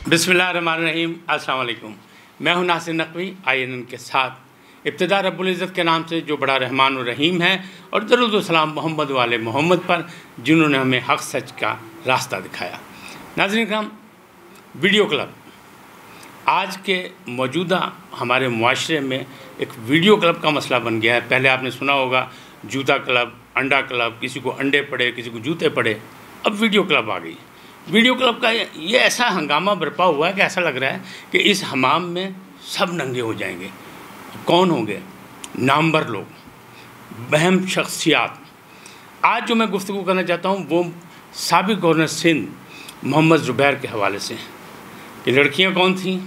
बिस्मिल्लाहिर्रहमानिर्रहीम। अस्सलाम वालेकुम। मैं हूं नासिर नक़वी INN के साथ। इब्तिदा रब्बुल इज़्ज़त के नाम से जो बड़ा रहमान और रहीम है, और दरूद व सलाम मोहम्मद वाले मोहम्मद पर, जिन्होंने हमें हक़ सच का रास्ता दिखाया। नाज़रीन किराम, वीडियो क्लब आज के मौजूदा हमारे मुआशरे में एक वीडियो क्लब का मसला बन गया है। पहले आपने सुना होगा जूता क्लब, अंडा क्लब, किसी को अंडे पड़े, किसी को जूते पड़े, अब वीडियो क्लब आ गई। वीडियो क्लब का ये ऐसा हंगामा बरपा हुआ है कि ऐसा लग रहा है कि इस हमाम में सब नंगे हो जाएंगे। कौन होंगे? नामवर लोग, बहम शख्सियात। आज जो मैं गुफ्तगू करना चाहता हूँ वो साबिक़ गवर्नर सिंध मोहम्मद ज़ुबैर के हवाले से कि लड़कियाँ कौन थीं,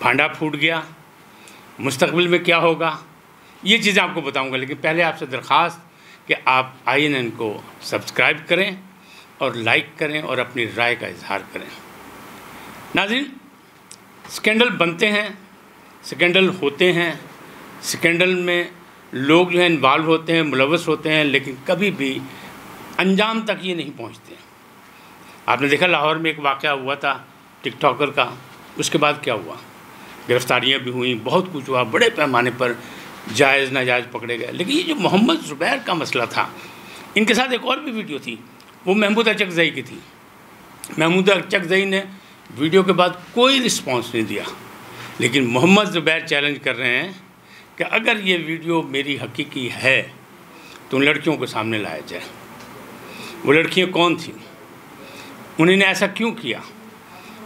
भांडा फूट गया, मुस्तक़बिल में क्या होगा, ये चीज़ें आपको बताऊँगा। लेकिन पहले आपसे दरख्वास्त कि आप INN को सब्सक्राइब करें और लाइक करें और अपनी राय का इजहार करें। नाज़रीन, स्कैंडल बनते हैं, स्कैंडल होते हैं, स्कैंडल में लोग जो है इन्वॉल्व होते हैं, मुलव्वस होते हैं, लेकिन कभी भी अंजाम तक ये नहीं पहुंचते। आपने देखा लाहौर में एक वाक़या हुआ था टिकटॉकर का, उसके बाद क्या हुआ? गिरफ्तारियां भी हुई, बहुत कुछ हुआ, बड़े पैमाने पर जायज़ नाजायज़ पकड़े गए। लेकिन ये जो मोहम्मद ज़ुबैर का मसला था, इनके साथ एक और भी वीडियो थी, वो महमूदा चकजई की थी। महमूदा चकजई ने वीडियो के बाद कोई रिस्पांस नहीं दिया, लेकिन मोहम्मद ज़ुबैर चैलेंज कर रहे हैं कि अगर ये वीडियो मेरी हकीकी है तो उन लड़कियों को सामने लाया जाए। वो लड़कियां कौन थीं, उन्होंने ऐसा क्यों किया?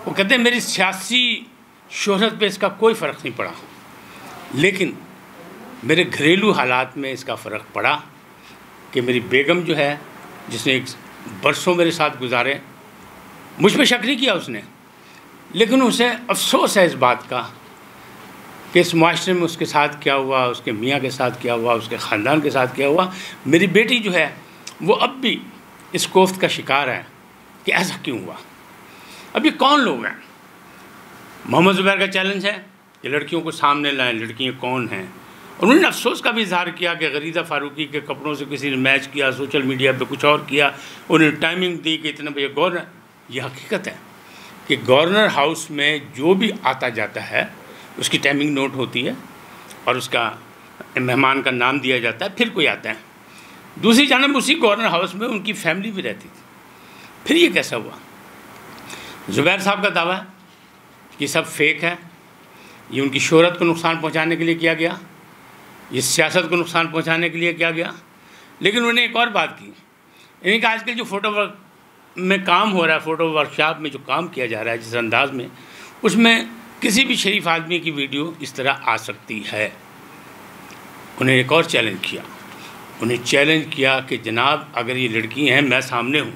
वो कहते हैं मेरी सियासी शोहरत पे इसका कोई फ़र्क नहीं पड़ा, लेकिन मेरे घरेलू हालात में इसका फ़र्क पड़ा कि मेरी बेगम जो है, जिसने बरसों मेरे साथ गुजारे, मुझ पर शक नहीं किया उसने, लेकिन उसे अफसोस है इस बात का कि इस माशरे में उसके साथ क्या हुआ, उसके मियाँ के साथ क्या हुआ, उसके ख़ानदान के साथ क्या हुआ। मेरी बेटी जो है वो अब भी इस कोफ्त का शिकार है कि ऐसा क्यों हुआ। अब ये कौन लोग हैं? मोहम्मद ज़ुबैर का चैलेंज है कि लड़कियों को सामने लाएं, लड़कियाँ कौन हैं। और उन्होंने अफसोस का भी इजहार किया कि गरीदा फ़ारूकी के कपड़ों से किसी ने मैच किया, सोशल मीडिया पे कुछ और किया, उन्होंने टाइमिंग दी कि इतने बजे गवर्नर। ये हकीकत है कि गवर्नर हाउस में जो भी आता जाता है उसकी टाइमिंग नोट होती है और उसका मेहमान का नाम दिया जाता है, फिर कोई आता है। दूसरी जानब उसी गवर्नर हाउस में उनकी फैमिली भी रहती थी। फिर ये कैसा हुआ? ज़ुबैर साहब का दावा है कि सब फेक है, ये उनकी शोहरत को नुकसान पहुँचाने के लिए किया गया, ये सियासत को नुकसान पहुंचाने के लिए किया गया। लेकिन उन्होंने एक और बात की, यानी कि आजकल जो फ़ोटो वर्क में काम हो रहा है, फ़ोटो वर्कशॉप में जो काम किया जा रहा है जिस अंदाज में, उसमें किसी भी शरीफ आदमी की वीडियो इस तरह आ सकती है। उन्हें एक और चैलेंज किया, उन्हें चैलेंज किया कि जनाब अगर ये लड़की हैं, मैं सामने हूँ,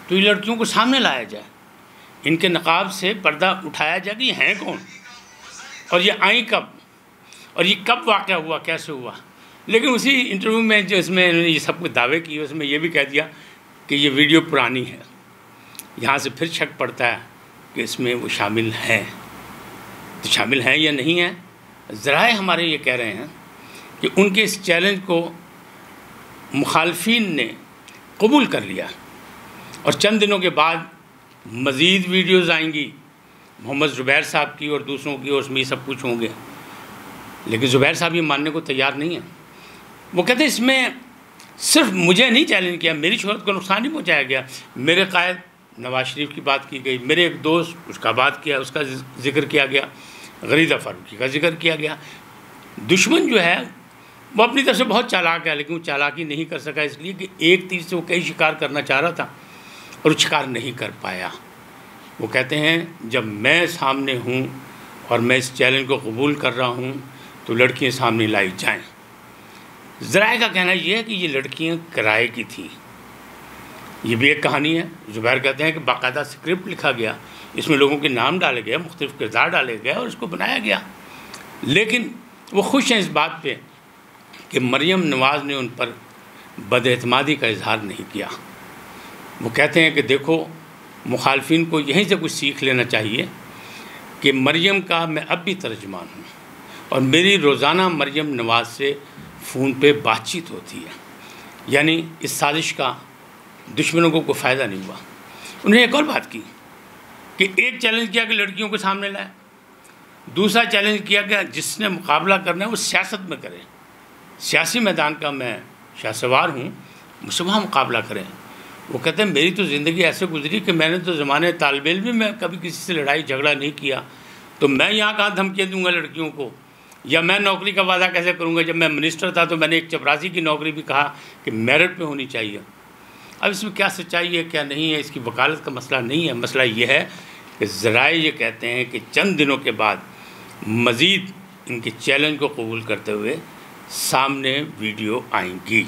तो ये लड़कियों को सामने लाया जाए, इनके नकाब से पर्दा उठाया जाए कि ये हैं कौन और ये आई कब और ये कब वाक़या हुआ, कैसे हुआ। लेकिन उसी इंटरव्यू में जो इसमें इन्होंने ये सब कुछ दावे किए, उसमें ये भी कह दिया कि ये वीडियो पुरानी है। यहाँ से फिर शक पड़ता है कि इसमें वो शामिल हैं। तो शामिल हैं या नहीं हैं? ज़राए हमारे ये कह रहे हैं कि उनके इस चैलेंज को मुखालफिन ने कबूल कर लिया और चंद दिनों के बाद मज़ीद वीडियोज़ आएंगी मोहम्मद ज़ुबैर साहब की और दूसरों की, और उसमें ये सब कुछ होंगे। लेकिन ज़ुबैर साहब ये मानने को तैयार नहीं है। वो कहते हैं इसमें सिर्फ मुझे नहीं चैलेंज किया, मेरी शोहरत को नुकसान नहीं पहुंचाया गया, मेरे कायद नवाज शरीफ की बात की गई, मेरे एक दोस्त उसका बात किया, उसका जिक्र किया गया, गरीदा फ़ारूकी का जिक्र किया गया। दुश्मन जो है वो अपनी तरफ से बहुत चालाक है, लेकिन वो चालाकी नहीं कर सका, इसलिए कि एक तीर से वो कई शिकार करना चाह रहा था और वो शिकार नहीं कर पाया। वो कहते हैं जब मैं सामने हूँ और मैं इस चैलेंज को कबूल कर रहा हूँ तो लड़कियां सामने लाई जाएं। ज़राए का कहना यह है कि ये लड़कियां किराए की थी। ये भी एक कहानी है। ज़ुबैर कहते हैं कि बाकायदा स्क्रिप्ट लिखा गया, इसमें लोगों के नाम डाले गए, मुख्तलिफ किरदार डाले गए और इसको बनाया गया। लेकिन वो खुश हैं इस बात पे कि मरियम नवाज़ ने उन पर बदएतमादी का इजहार नहीं किया। वो कहते हैं कि देखो, मुखालफिन को यहीं से कुछ सीख लेना चाहिए कि मरियम का मैं अब भी तर्जुमान हूँ और मेरी रोज़ाना मरियम नवाज़ से फ़ोन पे बातचीत होती है, यानी इस साजिश का दुश्मनों को कोई फ़ायदा नहीं हुआ। उन्होंने एक और बात की कि एक चैलेंज किया कि लड़कियों को सामने लाए, दूसरा चैलेंज किया कि जिसने मुकाबला करना है वो सियासत में करे, सियासी मैदान का मैं शाहसवार हूँ, मुझसे वहाँ मुकाबला करें। वो कहते हैं मेरी तो ज़िंदगी ऐसे गुजरी कि मैंने तो ज़माने तालिब इल्म में कभी किसी से लड़ाई झगड़ा नहीं किया, तो मैं यहाँ कहाँ धमकियाँ दूँगा लड़कियों को, या मैं नौकरी का वादा कैसे करूँगा। जब मैं मिनिस्टर था तो मैंने एक चपरासी की नौकरी भी कहा कि मेरिट पे होनी चाहिए। अब इसमें क्या सच्चाई है क्या नहीं है, इसकी वकालत का मसला नहीं है। मसला ये है कि ज़राए ये कहते हैं कि चंद दिनों के बाद मज़ीद इनके चैलेंज को कबूल करते हुए सामने वीडियो आएंगी।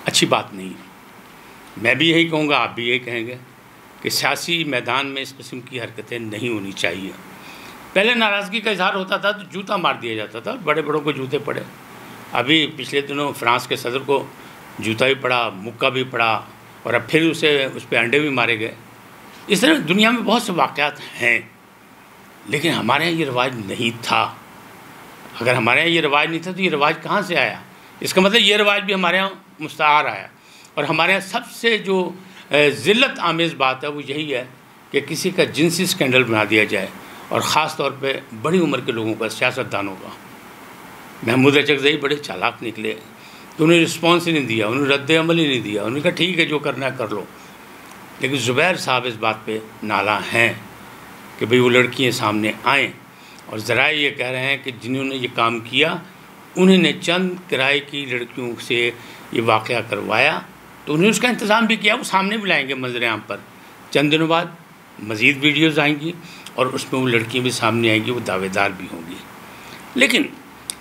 अच्छी बात नहीं है। मैं भी यही कहूँगा, आप भी यही कहेंगे कि सियासी मैदान में इस किस्म की हरकतें नहीं होनी चाहिए। पहले नाराज़गी का इजहार होता था तो जूता मार दिया जाता था, बड़े बड़ों को जूते पड़े। अभी पिछले दिनों फ्रांस के सदर को जूता भी पड़ा, मुक्का भी पड़ा, और अब फिर उस पर अंडे भी मारे गए। इस तरह दुनिया में बहुत से वाक़यात हैं, लेकिन हमारे यहाँ ये रिवाज नहीं था। अगर हमारे यहाँ ये रिवाज नहीं था तो ये रिवाज कहाँ से आया? इसका मतलब ये रिवाज भी हमारे यहाँ मुस्तआर आया। और हमारे यहाँ सबसे जो ज़िल्लत आमेज़ बात है वो यही है कि किसी का जिनसी स्कैंडल बना दिया जाए, और ख़ास तौर पे बड़ी उम्र के लोगों का, सियासतदानों का। महमूद अचकज़ई बड़े चालाक निकले तो उन्हें रिस्पॉन्स ही नहीं दिया, उन्हें रद्द अमल ही नहीं दिया। उन्होंने कहा ठीक है जो करना है कर लो। लेकिन ज़ुबैर साहब इस बात पे नाला हैं कि भाई वो लड़कियाँ सामने आएँ, और ज़राए ये कह रहे हैं कि जिन्होंने ये काम किया उन्होंने चंद किराए की लड़कियों से ये वाक़या करवाया, तो उन्होंने उसका इंतज़ाम भी किया। वो सामने भी लाएंगे मंजर आम पर। चंद दिनों बाद मज़ीद वीडियोज़ आएंगी और उसमें वो लड़कियाँ भी सामने आएंगी, वो दावेदार भी होंगी। लेकिन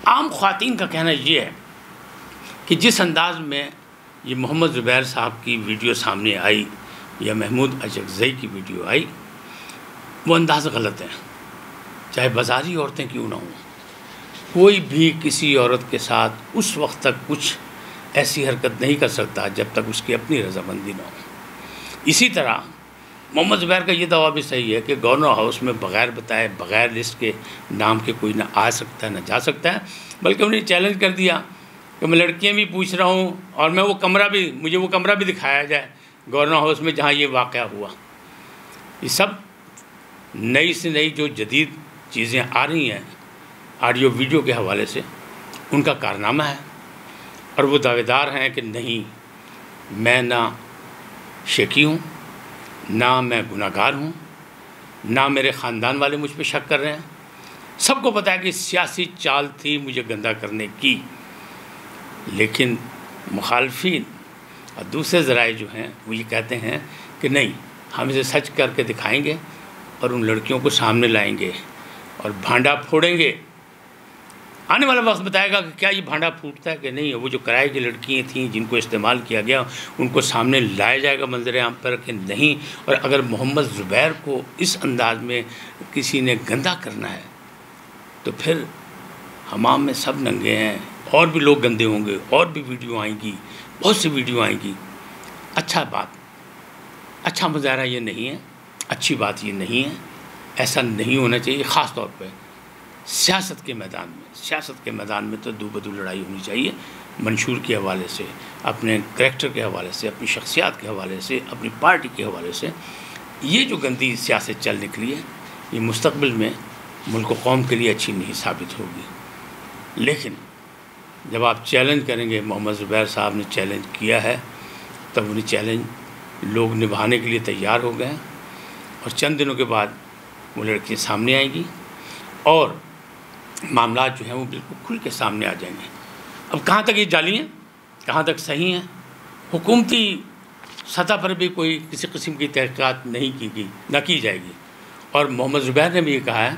आम ख़वातीन का कहना ये है कि जिस अंदाज़ में ये मोहम्मद ज़ुबैर साहब की वीडियो सामने आई या महमूद अचकज़ई की वीडियो आई, वो अंदाज़ गलत है। चाहे बाज़ारी औरतें क्यों ना हों, कोई भी किसी औरत के साथ उस वक्त तक कुछ ऐसी हरकत नहीं कर सकता जब तक उसकी अपनी रजामंदी ना हो। इसी तरह मोहम्मद ज़ुबैर का ये दावा भी सही है कि गवर्नर हाउस में बग़ैर बताए, बग़ैर लिस्ट के नाम के कोई ना आ सकता है ना जा सकता है। बल्कि उन्हें चैलेंज कर दिया कि मैं लड़कियां भी पूछ रहा हूँ और मैं मुझे वो कमरा भी दिखाया जाए गवर्नर हाउस में जहाँ ये वाक़या हुआ। ये सब नई से नई जो जदीद चीज़ें आ रही हैं ऑडियो वीडियो के हवाले से, उनका कारनामा है। और वो दावेदार हैं कि नहीं, मैं ना शेकी हूँ, ना मैं गुनाहगार हूँ, ना मेरे ख़ानदान वाले मुझ पर शक कर रहे हैं। सबको पता है कि सियासी चाल थी मुझे गंदा करने की। लेकिन मुखालफिन और दूसरे ज़राए जो हैं वो ये कहते हैं कि नहीं, हम इसे सच करके दिखाएंगे और उन लड़कियों को सामने लाएंगे और भांडा फोड़ेंगे। आने वाला वक्त बताएगा कि क्या ये भांडा फूटता है कि नहीं है। वो जो किराए की लड़कियाँ थीं जिनको इस्तेमाल किया गया, उनको सामने लाया जाएगा मंजर आम पर कि नहीं। और अगर मोहम्मद ज़ुबैर को इस अंदाज़ में किसी ने गंदा करना है तो फिर हमाम में सब नंगे हैं, और भी लोग गंदे होंगे, और भी वीडियो आएंगी, बहुत सी वीडियो आएंगी। अच्छा मुजाहरा ये नहीं है, अच्छी बात ये नहीं है, ऐसा नहीं होना चाहिए। ख़ास तौर पे सियासत के मैदान में तो दो बदू लड़ाई होनी चाहिए, मंशूर के हवाले से, अपने करैक्टर के हवाले से, अपनी शख्सियत के हवाले से, अपनी पार्टी के हवाले से। ये जो गंदी सियासत चल निकली है ये मुस्तक़बिल में मुल्क व कौम के लिए अच्छी नहीं साबित होगी। लेकिन जब आप चैलेंज करेंगे, मोहम्मद ज़ुबैर साहब ने चैलेंज किया है, तब उन्हें चैलेंज लोग निभाने के लिए तैयार हो गए हैं। और चंद दिनों के बाद वो लड़कियाँ सामने आएंगी और मामला जो हैं वो बिल्कुल खुल के सामने आ जाएंगे। अब कहाँ तक ये जाली हैं, कहाँ तक सही हैं, हुकूमती सतह पर भी कोई किसी किस्म की तहक़ीक़ात नहीं की गई, ना की जाएगी। और मोहम्मद ज़ुबैर ने भी ये कहा है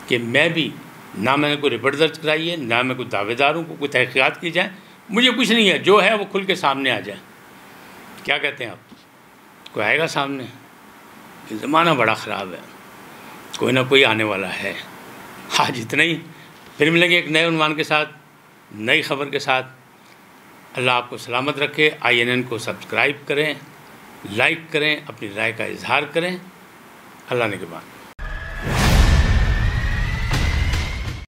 कि मैं भी, ना मैंने कोई रिपोर्ट दर्ज कराई है, ना मैं कोई दावेदार हूँ कोई तहक़ीक़ात की जाए, मुझे कुछ नहीं है, जो है वो खुल के सामने आ जाए। क्या कहते हैं आप? कोई आएगा सामने? ज़माना बड़ा ख़राब है, कोई ना कोई आने वाला है। आज इतना ही, फिर मिलेंगे एक नए उन्वान के साथ, नई ख़बर के साथ। अल्लाह आपको सलामत रखे। INN को सब्सक्राइब करें, लाइक करें, अपनी राय का इजहार करें। अल्लाह ने के बाद।